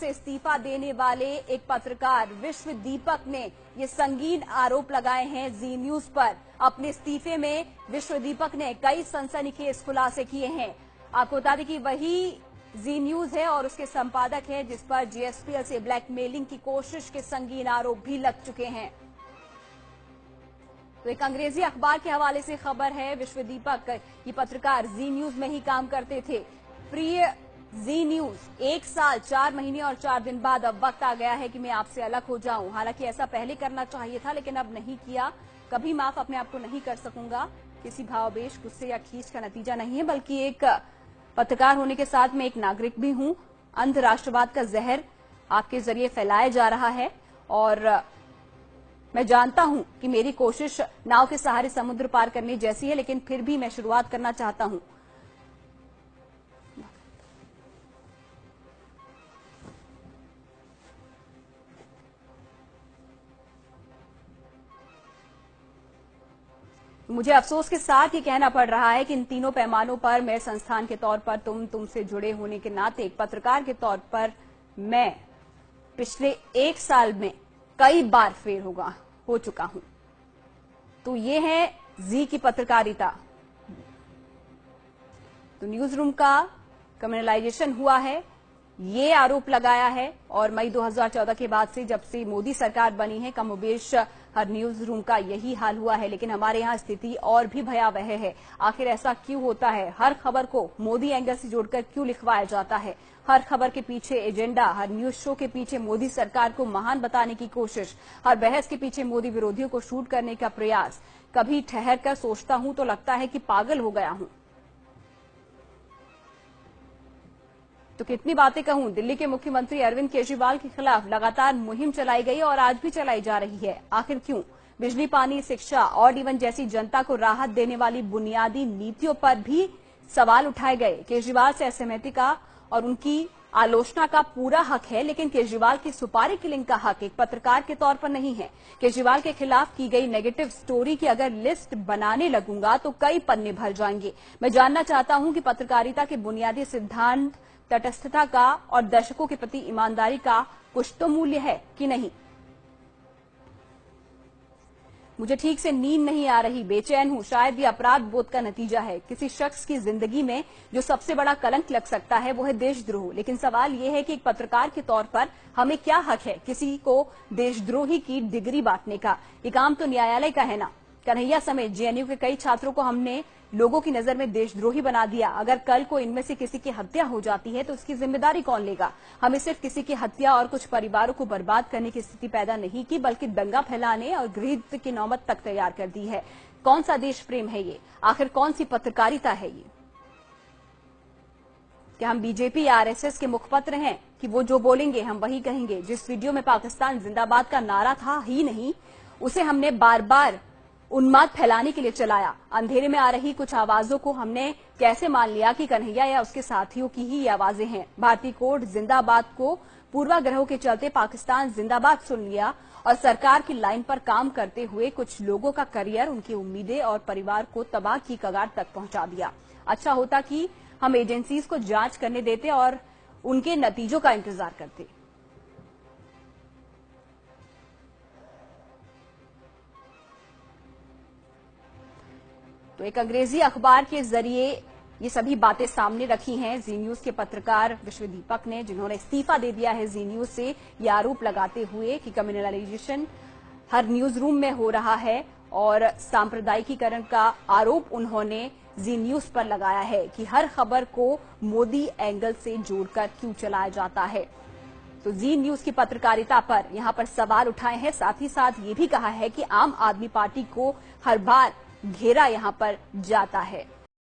से इस्तीफा देने वाले एक पत्रकार विश्व दीपक ने ये संगीन आरोप लगाए हैं जी न्यूज पर। अपने इस्तीफे में विश्व दीपक ने कई सनसनीखेज खुलासे किए हैं। आपको बता दें कि वही जी न्यूज है और उसके संपादक हैं जिस पर जीएसपीएल से ब्लैकमेलिंग की कोशिश के संगीन आरोप भी लग चुके हैं। तो एक अंग्रेजी अखबार के हवाले से खबर है, विश्व दीपक ये पत्रकार जी न्यूज में ही काम करते थे। प्रिय जी न्यूज, 1 साल 4 महीने और 4 दिन बाद अब वक्त आ गया है कि मैं आपसे अलग हो जाऊं। हालांकि ऐसा पहले करना चाहिए था लेकिन अब नहीं किया। कभी माफ अपने आप को नहीं कर सकूंगा। किसी भावावेश, गुस्से या खींच का नतीजा नहीं है, बल्कि एक पत्रकार होने के साथ मैं एक नागरिक भी हूं। अंध राष्ट्रवाद का जहर आपके जरिए फैलाया जा रहा है और मैं जानता हूं कि मेरी कोशिश नाव के सहारे समुद्र पार करने जैसी है, लेकिन फिर भी मैं शुरुआत करना चाहता हूं। मुझे अफसोस के साथ ये कहना पड़ रहा है कि इन तीनों पैमानों पर मेरे संस्थान के तौर पर तुमसे जुड़े होने के नाते एक पत्रकार के तौर पर मैं पिछले 1 साल में कई बार फेल हो चुका हूं। तो ये है जी की पत्रकारिता। तो न्यूज रूम का कम्युनलाइजेशन हुआ है, ये आरोप लगाया है और मई 2014 के बाद से जब से मोदी सरकार बनी है कमोबेश हर न्यूज रूम का यही हाल हुआ है। लेकिन हमारे यहाँ स्थिति और भी भयावह है। आखिर ऐसा क्यों होता है? हर खबर को मोदी एंगल से जोड़कर क्यों लिखवाया जाता है? हर खबर के पीछे एजेंडा, हर न्यूज शो के पीछे मोदी सरकार को महान बताने की कोशिश, हर बहस के पीछे मोदी विरोधियों को शूट करने का प्रयास। कभी ठहर कर सोचता हूं तो लगता है कि पागल हो गया हूं। तो कितनी बातें कहूं, दिल्ली के मुख्यमंत्री अरविंद केजरीवाल के खिलाफ लगातार मुहिम चलाई गई और आज भी चलाई जा रही है। आखिर क्यों? बिजली, पानी, शिक्षा और जीवन जैसी जनता को राहत देने वाली बुनियादी नीतियों पर भी सवाल उठाए गए। केजरीवाल से असहमति का और उनकी आलोचना का पूरा हक है, लेकिन केजरीवाल की सुपारी किलिंग का हक एक पत्रकार के तौर पर नहीं है। केजरीवाल के खिलाफ की गई नेगेटिव स्टोरी की अगर लिस्ट बनाने लगूंगा तो कई पन्ने भर जाएंगे। मैं जानना चाहता हूं कि पत्रकारिता के बुनियादी सिद्धांत, तटस्थता का और दर्शकों के प्रति ईमानदारी का कुछ तो मूल्य है कि नहीं। मुझे ठीक से नींद नहीं आ रही, बेचैन हूं। शायद ये अपराध बोध का नतीजा है। किसी शख्स की जिंदगी में जो सबसे बड़ा कलंक लग सकता है वो है देशद्रोह। लेकिन सवाल ये है कि एक पत्रकार के तौर पर हमें क्या हक है किसी को देशद्रोही की डिग्री बांटने का? ये काम तो न्यायालय का है ना। कन्हैया समेत जेएनयू के कई छात्रों को हमने लोगों की नजर में देशद्रोही बना दिया। अगर कल को इनमें से किसी की हत्या हो जाती है तो उसकी जिम्मेदारी कौन लेगा? हमें सिर्फ किसी की हत्या और कुछ परिवारों को बर्बाद करने की स्थिति पैदा नहीं की, बल्कि दंगा फैलाने और गृहयुद्ध की नौबत तक तैयार कर दी है। कौन सा देश प्रेम है ये? आखिर कौन सी पत्रकारिता है ये? क्या हम बीजेपी या आरएसएस के मुखपत्र हैं कि वो जो बोलेंगे हम वही कहेंगे? जिस वीडियो में पाकिस्तान जिंदाबाद का नारा था ही नहीं, उसे हमने बार बार उन्माद फैलाने के लिए चलाया। अंधेरे में आ रही कुछ आवाजों को हमने कैसे मान लिया कि कन्हैया या उसके साथियों की ही ये आवाजें हैं? भारतीय कोर्ट जिंदाबाद को पूर्वाग्रहों के चलते पाकिस्तान जिंदाबाद सुन लिया और सरकार की लाइन पर काम करते हुए कुछ लोगों का करियर, उनकी उम्मीदें और परिवार को तबाह की कगार तक पहुंचा दिया। अच्छा होता कि हम एजेंसीज को जांच करने देते और उनके नतीजों का इंतजार करते। तो एक अंग्रेजी अखबार के जरिए ये सभी बातें सामने रखी हैं जी न्यूज के पत्रकार विश्व दीपक ने, जिन्होंने इस्तीफा दे दिया है जी न्यूज से, ये आरोप लगाते हुए कि कम्युनलाइजेशन हर न्यूज रूम में हो रहा है और सांप्रदायिकीकरण का आरोप उन्होंने जी न्यूज पर लगाया है कि हर खबर को मोदी एंगल से जोड़कर क्यों चलाया जाता है। तो जी न्यूज की पत्रकारिता पर यहां पर सवाल उठाए हैं। साथ ही साथ ये भी कहा है कि आम आदमी पार्टी को हर बार घेरा यहां पर जाता है।